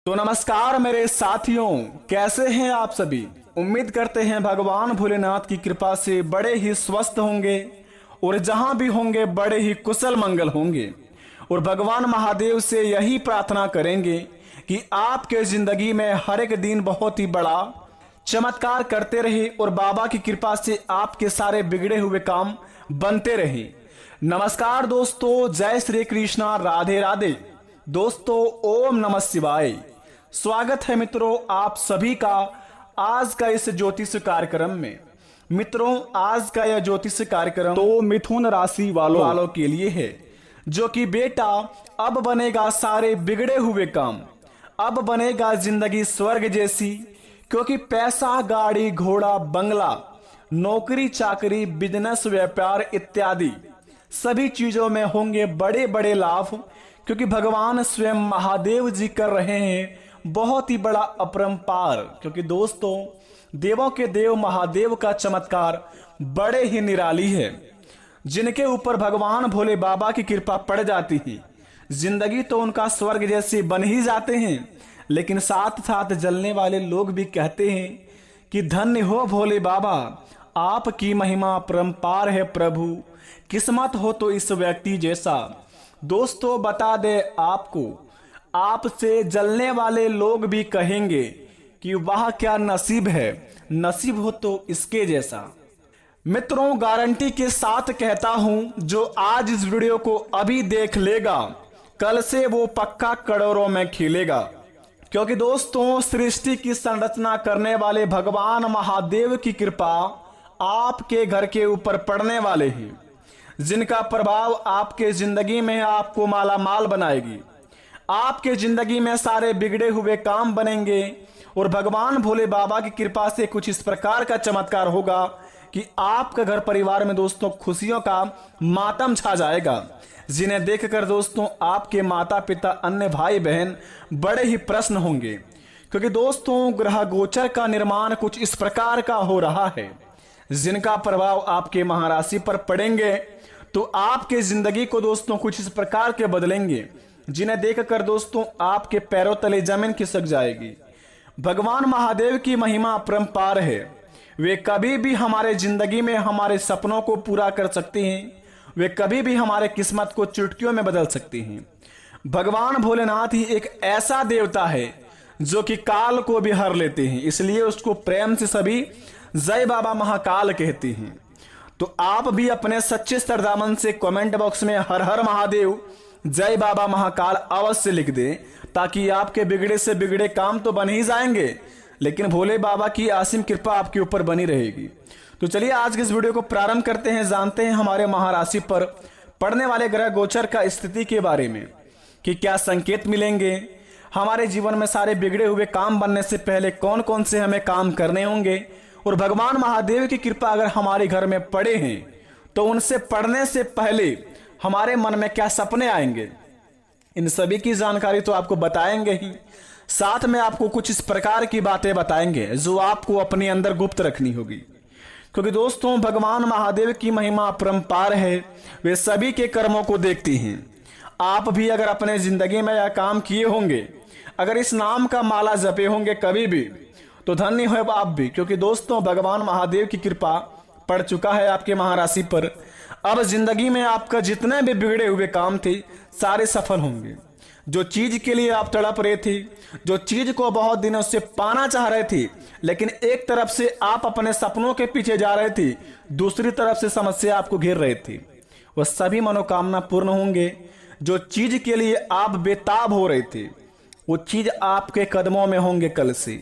तो नमस्कार मेरे साथियों, कैसे हैं आप सभी। उम्मीद करते हैं भगवान भोलेनाथ की कृपा से बड़े ही स्वस्थ होंगे और जहां भी होंगे बड़े ही कुशल मंगल होंगे। और भगवान महादेव से यही प्रार्थना करेंगे कि आपके जिंदगी में हर एक दिन बहुत ही बड़ा चमत्कार करते रहे और बाबा की कृपा से आपके सारे बिगड़े हुए काम बनते रहे। नमस्कार दोस्तों, जय श्री कृष्णा, राधे राधे। दोस्तों, ओम नमः शिवाय। स्वागत है मित्रों आप सभी का आज का इस ज्योतिष कार्यक्रम में। मित्रों, आज का यह ज्योतिष कार्यक्रम तो मिथुन राशि वालों के लिए है, जो कि बेटा अब बनेगा सारे बिगड़े हुए काम, अब बनेगा जिंदगी स्वर्ग जैसी। क्योंकि पैसा, गाड़ी, घोड़ा, बंगला, नौकरी चाकरी, बिजनेस, व्यापार इत्यादि सभी चीजों में होंगे बड़े बड़े लाभ। क्योंकि भगवान स्वयं महादेव जी कर रहे हैं बहुत ही बड़ा अपरंपार। क्योंकि दोस्तों, देवों के देव महादेव का चमत्कार बड़े ही निराली है। जिनके ऊपर भगवान भोले बाबा की कृपा पड़ जाती है, जिंदगी तो उनका स्वर्ग जैसे बन ही जाते हैं। लेकिन साथ साथ जलने वाले लोग भी कहते हैं कि धन्य हो भोले बाबा, आपकी महिमा परंपार है प्रभु, किस्मत हो तो इस व्यक्ति जैसा। दोस्तों, बता दे आपको, आपसे जलने वाले लोग भी कहेंगे कि वाह क्या नसीब है, नसीब हो तो इसके जैसा। मित्रों, गारंटी के साथ कहता हूं, जो आज इस वीडियो को अभी देख लेगा, कल से वो पक्का करोड़ों में खिलेगा। क्योंकि दोस्तों, सृष्टि की संरचना करने वाले भगवान महादेव की कृपा आपके घर के ऊपर पड़ने वाले हैं, जिनका प्रभाव आपके जिंदगी में आपको माला माल बनाएगी। आपके जिंदगी में सारे बिगड़े हुए काम बनेंगे और भगवान भोले बाबा की कृपा से कुछ इस प्रकार का चमत्कार होगा कि आपका घर परिवार में दोस्तों खुशियों का मातम छा जाएगा, जिन्हें देखकर दोस्तों आपके माता पिता, अन्य भाई बहन बड़े ही प्रसन्न होंगे। क्योंकि दोस्तों, ग्रह गोचर का निर्माण कुछ इस प्रकार का हो रहा है, जिनका प्रभाव आपके महाराशि पर पड़ेंगे तो आपके जिंदगी को दोस्तों कुछ इस प्रकार के बदलेंगे, जिन्हें देखकर दोस्तों आपके पैरों तले जमीन खिसक जाएगी। भगवान महादेव की महिमा अपरंपार है। वे कभी भी हमारे जिंदगी में हमारे सपनों को पूरा कर सकते हैं, वे कभी भी हमारे किस्मत को चुटकियों में बदल सकते हैं। भगवान भोलेनाथ ही एक ऐसा देवता है जो कि काल को भी हर लेते हैं, इसलिए उसको प्रेम से सभी जय बाबा महाकाल कहते हैं। तो आप भी अपने सच्चे सरदामन से कमेंट बॉक्स में हर हर महादेव, जय बाबा महाकाल अवश्य लिख दें, ताकि आपके बिगड़े से बिगड़े काम तो बन ही जाएंगे, लेकिन भोले बाबा की असीम कृपा आपके ऊपर बनी रहेगी। तो चलिए आज के इस वीडियो को प्रारंभ करते हैं, जानते हैं हमारे महाराशि पर पड़ने वाले ग्रह गोचर का स्थिति के बारे में कि क्या संकेत मिलेंगे, हमारे जीवन में सारे बिगड़े हुए काम बनने से पहले कौन कौन से हमें काम करने होंगे, और भगवान महादेव की कृपा अगर हमारे घर में पड़े हैं तो उनसे पढ़ने से पहले हमारे मन में क्या सपने आएंगे, इन सभी की जानकारी तो आपको बताएंगे ही। साथ में आपको कुछ इस प्रकार की बातें बताएंगे जो आपको अपने अंदर गुप्त रखनी होगी। क्योंकि दोस्तों, भगवान महादेव की महिमा अपरंपार है, वे सभी के कर्मों को देखती हैं। आप भी अगर अपने जिंदगी में यह काम किए होंगे, अगर इस नाम का माला जपे होंगे कभी भी, तो धन्य हो आप भी। क्योंकि दोस्तों, भगवान महादेव की कृपा पड़ चुका है आपके महाराशि पर। अब जिंदगी में आपका जितने भी बिगड़े हुए काम थे सारे सफल होंगे। जो चीज के लिए आप तड़प रहे थे, जो चीज को बहुत दिनों से पाना चाह रहे थे, लेकिन एक तरफ से आप अपने सपनों के पीछे जा रहे थे, दूसरी तरफ से समस्या आपको घेर रहे थे, वह सभी मनोकामना पूर्ण होंगे। जो चीज के लिए आप बेताब हो रहे थे, वो चीज आपके कदमों में होंगे कल से।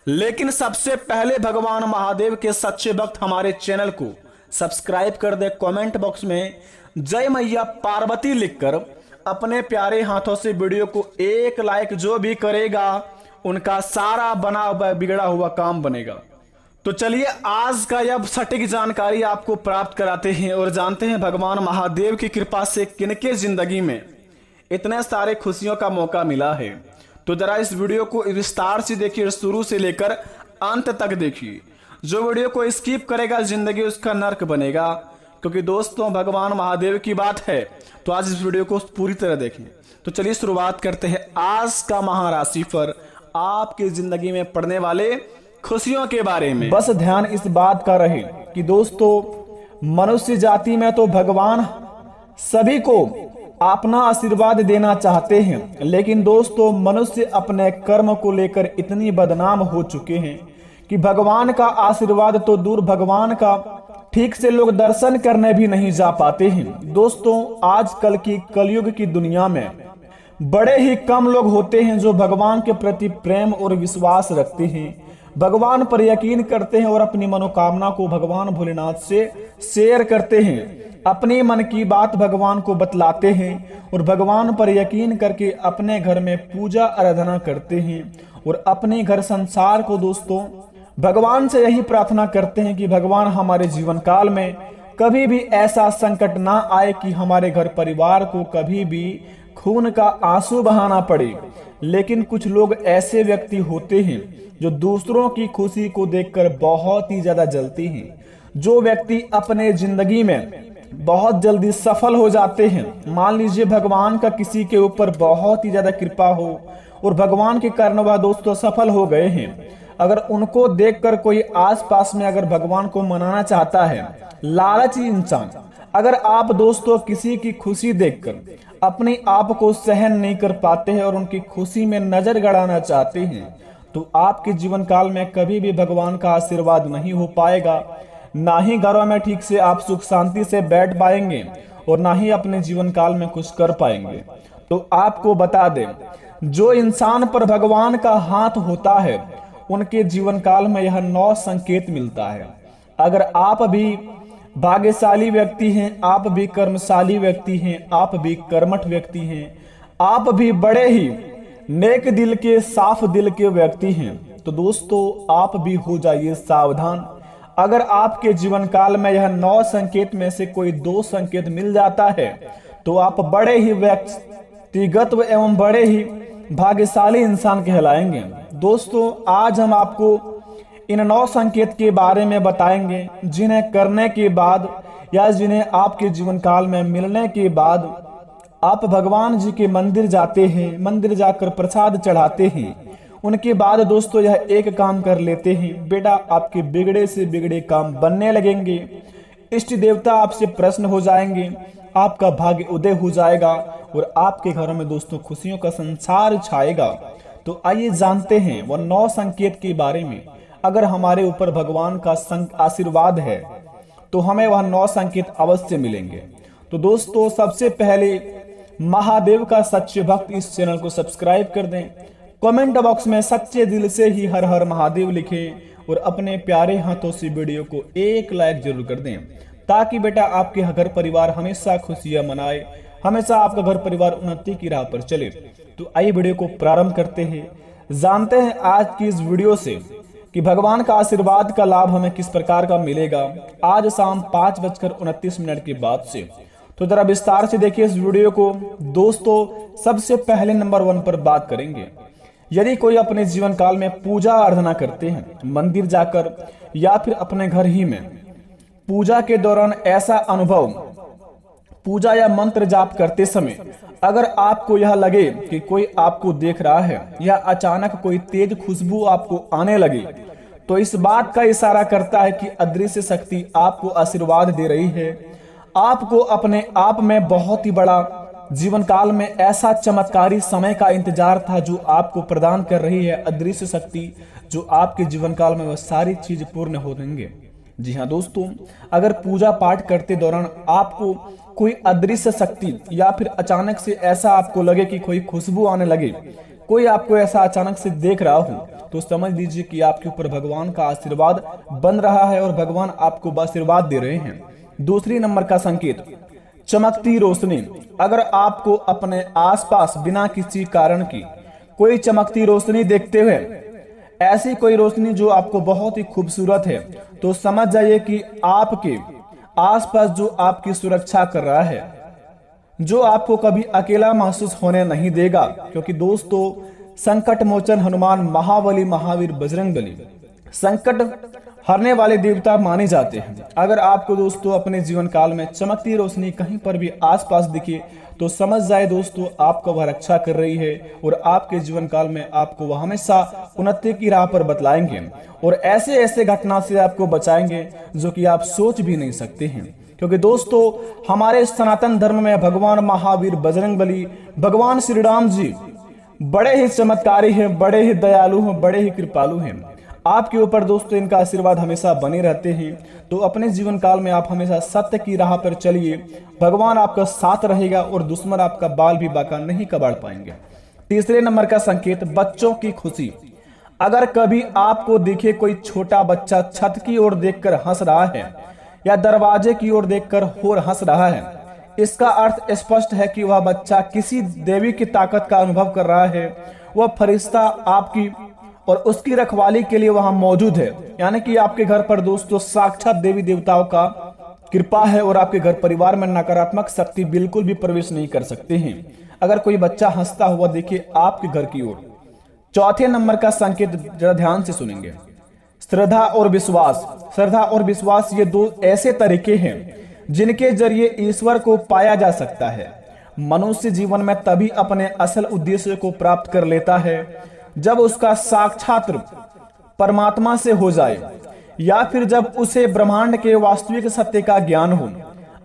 लेकिन सबसे पहले भगवान महादेव के सच्चे भक्त हमारे चैनल को सब्सक्राइब कर दे, कमेंट बॉक्स में जय मैया पार्वती लिखकर अपने प्यारे हाथों से वीडियो को एक लाइक जो भी करेगा उनका सारा बना हुआ बिगड़ा हुआ काम बनेगा। तो चलिए आज का यह सटीक जानकारी आपको प्राप्त कराते हैं और जानते हैं भगवान महादेव की कृपा से किनके जिंदगी में इतने सारे खुशियों का मौका मिला है। तो जरा इस वीडियो को विस्तार से देखिए, शुरू से लेकर अंत तक देखिए। जो वीडियो को स्किप करेगा जिंदगी उसका नर्क बनेगा। क्योंकि दोस्तों, भगवान महादेव की बात है तो आज इस वीडियो को पूरी तरह देखें। तो चलिए शुरुआत करते हैं आज का महाराशि पर आपकी जिंदगी में पड़ने वाले खुशियों के बारे में। बस ध्यान इस बात का रहे कि दोस्तों, मनुष्य जाति में तो भगवान सभी को अपना आशीर्वाद देना चाहते हैं, लेकिन दोस्तों मनुष्य अपने कर्म को लेकर इतनी बदनाम हो चुके हैं कि भगवान का आशीर्वाद तो दूर, भगवान का ठीक से लोग दर्शन करने भी नहीं जा पाते हैं। दोस्तों, आजकल की कलयुग की दुनिया में बड़े ही कम लोग होते हैं जो भगवान के प्रति प्रेम और विश्वास रखते हैं, भगवान पर यकीन करते हैं और अपनी मनोकामना को भगवान भोलेनाथ से शेयर करते हैं, अपने मन की बात भगवान को बतलाते हैं और भगवान पर यकीन करके अपने घर में पूजा आराधना करते हैं और अपने घर संसार को दोस्तों भगवान से यही प्रार्थना करते हैं कि भगवान हमारे जीवन काल में कभी भी ऐसा संकट ना आए कि हमारे घर परिवार को कभी भी खून का आंसू बहाना पड़े। लेकिन कुछ लोग ऐसे व्यक्ति होते हैं जो दूसरों की खुशी को देखकर बहुत ही ज्यादा जलते हैं। जो व्यक्ति अपने जिंदगी में बहुत जल्दी सफल हो जाते हैं, मान लीजिए भगवान का किसी के ऊपर बहुत ही ज्यादा कृपा हो और भगवान के कारण वह दोस्तों सफल हो गए हैं, अगर उनको देखकर कोई आसपास में अगर भगवान को मनाना चाहता है, लालची इंसान, अगर आप दोस्तों किसी की खुशी देखकर अपने आप को सहन नहीं कर पाते हैं और उनकी खुशी में नजर गड़ाना चाहते हैं, तो आपके जीवन काल में कभी भी भगवान का आशीर्वाद नहीं हो पाएगा। ना ही घरों में ठीक से आप सुख शांति से बैठ पाएंगे और ना ही अपने जीवन काल में कुछ कर पाएंगे। तो आपको बता दें, जो इंसान पर भगवान का हाथ होता है उनके जीवन काल में यह 9 संकेत मिलता है। अगर आप भी भाग्यशाली व्यक्ति हैं, आप भी कर्मशाली व्यक्ति हैं, आप भी कर्मठ व्यक्ति हैं, आप भी बड़े ही नेक दिल के साफ दिल के व्यक्ति हैं, तो दोस्तों आप भी हो जाइए सावधान। अगर आपके जीवन काल में यह 9 संकेत में से कोई 2 संकेत मिल जाता है तो आप बड़े ही व्यक्तिगत एवं बड़े ही भाग्यशाली इंसान कहलाएंगे। दोस्तों, आज हम आपको इन 9 संकेत के बारे में बताएंगे जिन्हें करने के बाद या जिन्हें आपके जीवन काल में मिलने के बाद आप भगवान जी के मंदिर जाते हैं, मंदिर जाकर प्रसाद चढ़ाते हैं, उनके बाद दोस्तों यह एक काम कर लेते हैं, बेटा आपके बिगड़े से बिगड़े काम बनने लगेंगे, इष्ट देवता आपसे प्रसन्न हो जाएंगे, आपका भाग्य उदय हो जाएगा और आपके घरों में दोस्तों खुशियों का संसार छाएगा। तो आइए जानते हैं वह 9 संकेत के बारे में। अगर हमारे ऊपर भगवान का आशीर्वाद है तो हमें वह 9 संकेत अवश्य मिलेंगे। तो दोस्तों, सबसे पहले महादेव का सच्चे भक्त इस चैनल को सब्सक्राइब कर दें, कमेंट बॉक्स में सच्चे दिल से ही हर हर महादेव लिखें और अपने प्यारे हाथों से वीडियो को एक लाइक जरूर कर दें, ताकि बेटा आपके घर परिवार हमेशा खुशियां मनाए, हमेशा आपका घर परिवार उन्नति की राह पर चले। तो आइए वीडियो को प्रारंभ करते हैं, जानते हैं आज की इस वीडियो से कि भगवान का आशीर्वाद का लाभ हमें किस प्रकार का मिलेगा आज शाम 5:29 के बाद से। तो जरा विस्तार से देखिए इस वीडियो को। दोस्तों, सबसे पहले नंबर 1 पर बात करेंगे। यदि कोई अपने जीवन काल में पूजा आराधना करते हैं, मंदिर जाकर या फिर अपने घर ही में, पूजा के दौरान ऐसा अनुभव, पूजा या मंत्र जाप करते समय अगर आपको यह लगे कि कोई आपको देख रहा है या अचानक कोई तेज खुशबू आपको आने लगे, तो इस बात का इशारा करता है कि अदृश्य शक्ति आपको आशीर्वाद दे रही है। आपको अपने आप में बहुत ही बड़ा जीवन काल में ऐसा चमत्कारी समय का इंतजार था जो आपको प्रदान कर रही है अदृश्य शक्ति, जो आपके जीवन काल में वह सारी चीज पूर्ण हो देंगे। जी हाँ दोस्तों, अगर पूजा पाठ करते दौरान आपको कोई अदृश्य शक्ति या फिर अचानक से ऐसा आपको लगे कि कोई खुशबू आने लगे, कोई आपको ऐसा अचानक से देख रहा हो, तो समझ लीजिए कि आपके ऊपर भगवान का आशीर्वाद बन रहा है और भगवान आपको आशीर्वाद दे रहे हैं। दूसरी नंबर का संकेत, चमकती रोशनी। अगर आपको अपने आसपास बिना किसी कारण की कोई चमकती रोशनी देखते हुए, ऐसी कोई रोशनी जो आपको बहुत ही खूबसूरत है, तो समझ जाइए कि आपके आसपास जो आपकी सुरक्षा कर रहा है, जो आपको कभी अकेला महसूस होने नहीं देगा। क्योंकि दोस्तों, संकट मोचन हनुमान महाबली महावीर बजरंगबली संकट हरने वाले देवता माने जाते हैं। अगर आपको दोस्तों अपने जीवन काल में चमकती रोशनी कहीं पर भी आसपास दिखे तो समझ जाए दोस्तों आपका वह रक्षा कर रही है और आपके जीवन काल में आपको वह हमेशा उन्नति की राह पर बतलाएंगे और ऐसे ऐसे घटना से आपको बचाएंगे जो कि आप सोच भी नहीं सकते हैं। क्योंकि दोस्तों हमारे सनातन धर्म में भगवान महावीर बजरंगबली भगवान श्री राम जी बड़े ही चमत्कारी हैं, बड़े ही दयालु हैं, बड़े ही कृपालु हैं। आपके ऊपर दोस्तों इनका आशीर्वाद हमेशा बने रहते हैं। तो अपने जीवन काल में आप हमेशा सत्य की राह पर चलिए, भगवान आपका साथ रहेगा और दुश्मन आपका बाल भी बाका नहीं कबाड़ पाएंगे। तीसरे नंबर का संकेत, बच्चों की खुशी। अगर कभी आपको दिखे कोई छोटा बच्चा छत की ओर देखकर हंस रहा है या दरवाजे की ओर देखकर और हंस रहा है, इसका अर्थ स्पष्ट है कि वह बच्चा किसी देवी की ताकत का अनुभव कर रहा है। वह फरिश्ता आपकी और उसकी रखवाली के लिए वहां मौजूद है। यानी कि आपके घर पर दोस्तों साक्षात देवी देवताओं का कृपा है और आपके घर परिवार में नकारात्मक शक्ति बिल्कुल भी प्रवेश नहीं कर सकते हैं अगर कोई बच्चा हंसता हुआ दिखे आपके घर की ओर। चौथे नंबर का संकेत जरा ध्यान से सुनेंगे, श्रद्धा और विश्वास। श्रद्धा और विश्वास ये दो ऐसे तरीके हैं जिनके जरिए ईश्वर को पाया जा सकता है। मनुष्य जीवन में तभी अपने असल उद्देश्य को प्राप्त कर लेता है जब उसका साक्षात परमात्मा से हो जाए या फिर जब उसे ब्रह्मांड के वास्तविक सत्य का ज्ञान हो।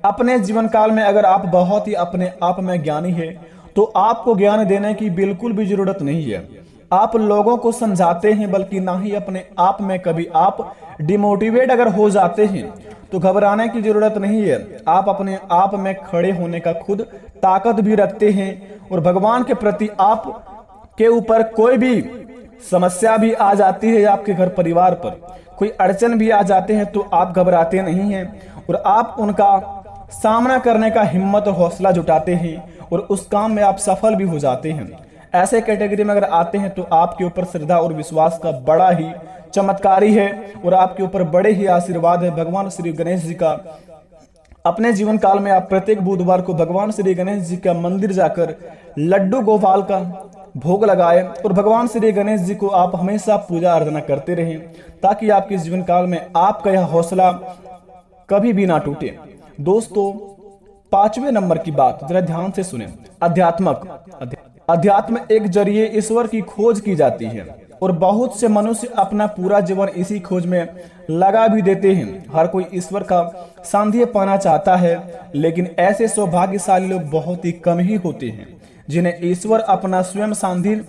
अपने जीवन काल में अगर आप बहुत ही अपने आप में ज्ञानी है तो आपको ज्ञान देने की बिल्कुल भी जरूरत नहीं है। आप लोगों को समझाते हैं, बल्कि ना ही अपने आप में कभी आप डिमोटिवेट अगर हो जाते हैं तो घबराने की जरूरत नहीं है। आप अपने आप में खड़े होने का खुद ताकत भी रखते हैं और भगवान के प्रति आप के ऊपर कोई भी समस्या भी आ जाती है, आपके घर परिवार पर कोई अड़चन भी आ जाते हैं तो आप घबराते नहीं हैं और आप उनका सामना करने का हिम्मत और हौसला जुटाते हैं और उस काम में आप सफल भी हो जाते हैं। ऐसे कैटेगरी में अगर आते हैं तो आपके ऊपर श्रद्धा और विश्वास का बड़ा ही चमत्कारी है और आपके ऊपर बड़े ही आशीर्वाद है भगवान श्री गणेश जी का। अपने जीवन काल में आप प्रत्येक बुधवार को भगवान श्री गणेश जी का मंदिर जाकर लड्डू गोपाल का भोग लगाए और भगवान श्री गणेश जी को आप हमेशा पूजा अर्चना करते रहें ताकि आपके जीवन काल में आपका यह हौसला कभी भी ना टूटे। दोस्तों पांचवें नंबर की बात जरा ध्यान से सुने, अध्यात्म एक जरिए ईश्वर की खोज की जाती है और बहुत से मनुष्य अपना पूरा जीवन इसी खोज में लगा भी देते हैं। हर कोई ईश्वर का सानिध्य पाना चाहता है, लेकिन ऐसे सौभाग्यशाली लोग बहुत ही कम ही होते हैं जिन्हें ईश्वर अपना स्वयं सानिध्य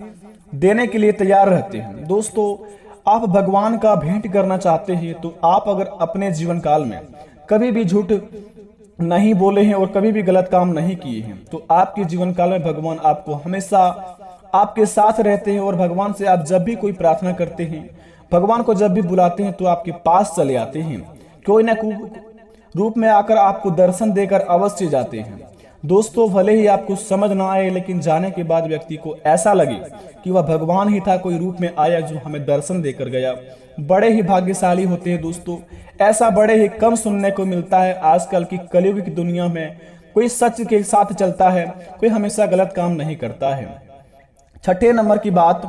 देने के लिए तैयार रहते हैं। दोस्तों आप भगवान का भेंट करना चाहते हैं तो आप अगर अपने जीवन काल में कभी भी झूठ नहीं बोले हैं और कभी भी गलत काम नहीं किए हैं तो आपके जीवन काल में भगवान आपको हमेशा आपके साथ रहते हैं और भगवान से आप जब भी कोई प्रार्थना करते हैं, भगवान को जब भी बुलाते हैं तो आपके पास चले आते हैं, कोई ना कोई रूप में आकर आपको दर्शन देकर अवश्य जाते हैं। दोस्तों भले ही आपको समझ ना आए, लेकिन जाने के बाद व्यक्ति को ऐसा लगे कि वह भगवान ही था, कोई रूप में आया जो हमें दर्शन देकर गया, बड़े ही भाग्यशाली होते हैं। दोस्तों ऐसा बड़े ही कम सुनने को मिलता है। आजकल की कलयुग की दुनिया में कोई सच के साथ चलता है, कोई हमेशा गलत काम नहीं करता है। छठे नंबर की बात,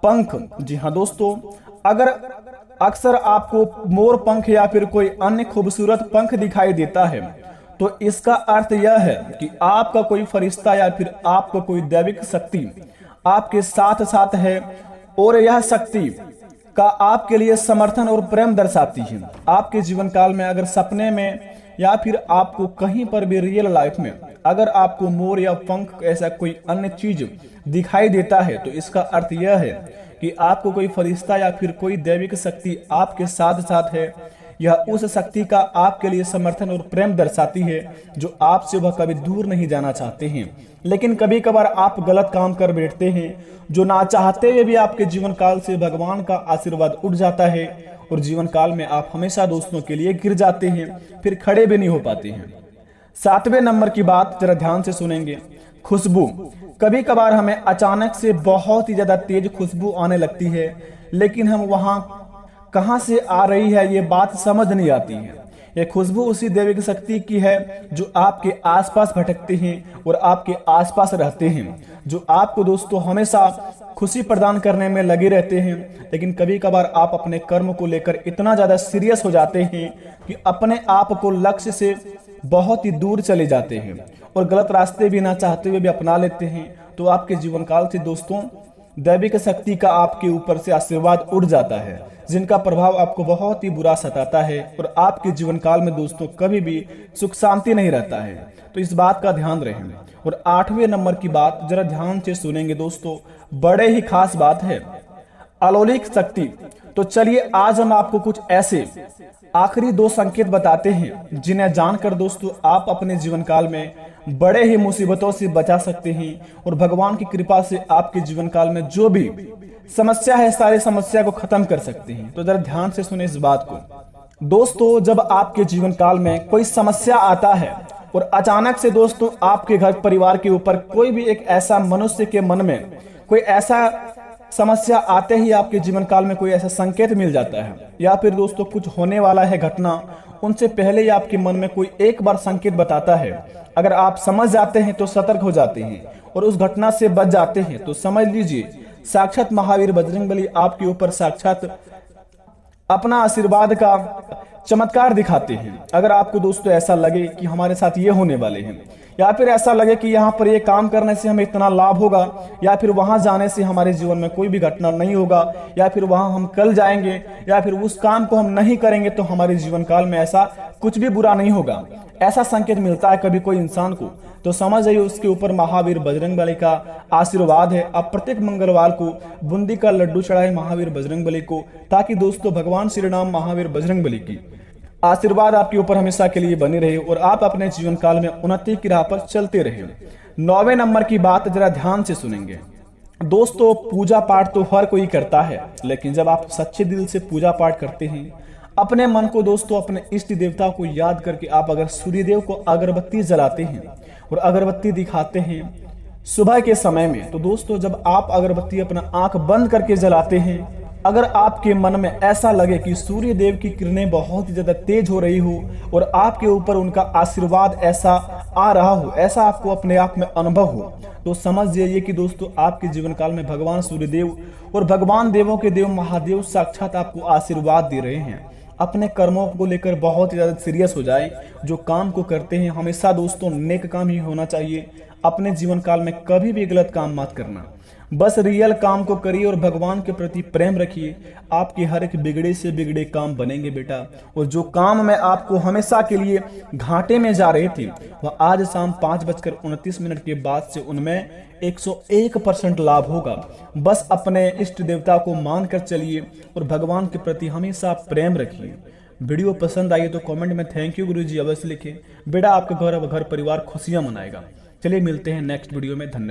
पंख। जी हाँ दोस्तों, अगर अक्सर आपको मोर पंख या फिर कोई अन्य खूबसूरत पंख दिखाई देता है तो इसका अर्थ यह है कि आपका कोई फरिश्ता या फिर आपका कोई दैविक शक्ति आपके साथ साथ है और यह शक्ति का आपके लिए समर्थन और प्रेम दर्शाती है। आपके जीवन काल में अगर सपने में या फिर आपको कहीं पर भी रियल लाइफ में अगर आपको मोर या पंख ऐसा कोई अन्य चीज दिखाई देता है तो इसका अर्थ यह है कि आपको कोई फरिश्ता या फिर कोई दैविक शक्ति आपके साथ साथ है। यह उस शक्ति का आपके लिए समर्थन और प्रेम दर्शाती है जो आपसे वह कभी दूर नहीं जाना चाहते हैं, लेकिन कभी कभार आप गलत काम कर बैठते हैं जो ना चाहते हुए भी आपके जीवन काल से भगवान का आशीर्वाद उठ जाता है और जीवन काल में आप हमेशा दोस्तों के लिए गिर जाते हैं, फिर खड़े भी नहीं हो पाते हैं। सातवें नंबर की बात जरा ध्यान से सुनेंगे, खुशबू। कभी कभार हमें अचानक से बहुत ही ज्यादा तेज खुशबू आने लगती है, लेकिन हम वहां कहां से आ रही है ये बात समझ नहीं आती है। ये खुशबू उसी दैविक शक्ति की है जो आपके आसपास भटकते हैं और आपके आसपास रहते हैं, जो आपको दोस्तों हमेशा खुशी प्रदान करने में लगे रहते हैं। लेकिन कभी कभार आप अपने कर्म को लेकर इतना ज्यादा सीरियस हो जाते हैं कि अपने आप को लक्ष्य से बहुत ही दूर चले जाते हैं और गलत रास्ते भी ना चाहते हुए भी अपना लेते हैं। तो आपके जीवन काल से दोस्तों दैविक शक्ति का आपके ऊपर से आशीर्वाद उड़ जाता है, जिनका प्रभाव आपको बहुत ही बुरा सताता है और आपके जीवन काल में दोस्तों कभी भी सुख शांति नहीं रहता है। तो इस बात का ध्यान रखें। और 8वें नंबर की बात जरा ध्यान से सुनेंगे दोस्तों, बड़े ही खास बात है, अलौकिक शक्ति। तो चलिए आज हम आपको कुछ ऐसे आखिरी 2 संकेत बताते हैं जिन्हें जानकर दोस्तों आप अपने जीवन काल में बड़े ही मुसीबतों से बचा सकते हैं और भगवान की कृपा से आपके जीवन काल में जो भी समस्या है सारी समस्या को खत्म कर सकते हैं। तो जरा ध्यान से सुने इस बात को दोस्तों, जब आपके जीवन काल में कोई समस्या आता है और अचानक से दोस्तों आपके घर परिवार के ऊपर कोई भी एक ऐसा मनुष्य के मन में कोई ऐसा समस्या आते ही आपके जीवन काल में कोई ऐसा संकेत मिल जाता है या फिर दोस्तों कुछ होने वाला है घटना, उनसे पहले ही आपके मन में कोई एक बार संकेत बताता है, अगर आप समझ जाते हैं तो सतर्क हो जाते हैं और उस घटना से बच जाते हैं, तो समझ लीजिए साक्षात महावीर बजरंगबली आपके ऊपर साक्षात अपना आशीर्वाद का चमत्कार दिखाते हैं। अगर आपको दोस्तों ऐसा लगे कि हमारे साथ ये होने वाले हैं, या फिर ऐसा लगे कि यहाँ पर ये काम करने से हमें इतना लाभ होगा, या फिर वहां जाने से हमारे जीवन में कोई भी घटना नहीं होगा, या फिर वहां हम कल जाएंगे, या फिर उस काम को हम नहीं करेंगे तो हमारे जीवन काल में ऐसा कुछ भी बुरा नहीं होगा, ऐसा संकेत मिलता है कभी कोई इंसान को, तो समझ जाइए उसके ऊपर महावीर बजरंगबली का आशीर्वाद है। आप प्रत्येक मंगलवार को बूंदी का लड्डू चढ़ाए महावीर बजरंगबली को, ताकि दोस्तों भगवान श्री राम महावीर बजरंगबली की आशीर्वाद आपके ऊपर हमेशा के लिए बनी रहे और आप अपने जीवन काल में उन्नति की राह पर चलते रहे। 9वें नंबर की बात जरा ध्यान से सुनेंगे दोस्तों, पूजा पाठ तो हर कोई करता है, लेकिन जब आप सच्चे दिल से पूजा पाठ करते हैं, अपने मन को दोस्तों अपने इष्ट देवता को याद करके आप अगर सूर्यदेव को अगरबत्ती जलाते हैं और अगरबत्ती दिखाते हैं सुबह के समय में, तो दोस्तों जब आप अगरबत्ती अपना आंख बंद करके जलाते हैं, अगर आपके मन में ऐसा लगे कि सूर्य देव की किरणें बहुत ही ज्यादा तेज हो रही हो और आपके ऊपर उनका आशीर्वाद ऐसा आ रहा हो, ऐसा आपको अपने आप में अनुभव हो, तो समझ जाइए कि दोस्तों आपके जीवन काल में भगवान सूर्यदेव और भगवान देवों के देव महादेव साक्षात आपको आशीर्वाद दे रहे हैं। अपने कर्मों को लेकर बहुत ही ज्यादा सीरियस हो जाए। जो काम को करते हैं हमेशा दोस्तों नेक काम ही होना चाहिए। अपने जीवन काल में कभी भी गलत काम मत करना, बस रियल काम को करिए और भगवान के प्रति प्रेम रखिए। आपके हर एक बिगड़े से बिगड़े काम बनेंगे बेटा, और जो काम में आपको हमेशा के लिए घाटे में जा रहे थे वह आज शाम 5:29 के बाद से उनमें 101% लाभ होगा। बस अपने इष्ट देवता को मानकर चलिए और भगवान के प्रति हमेशा प्रेम रखिए। वीडियो पसंद आई तो कमेंट में थैंक यू गुरुजी अवश्य लिखें। बेटा आपके घर परिवार खुशियां मनाएगा। चलिए मिलते हैं नेक्स्ट वीडियो में। धन्यवाद।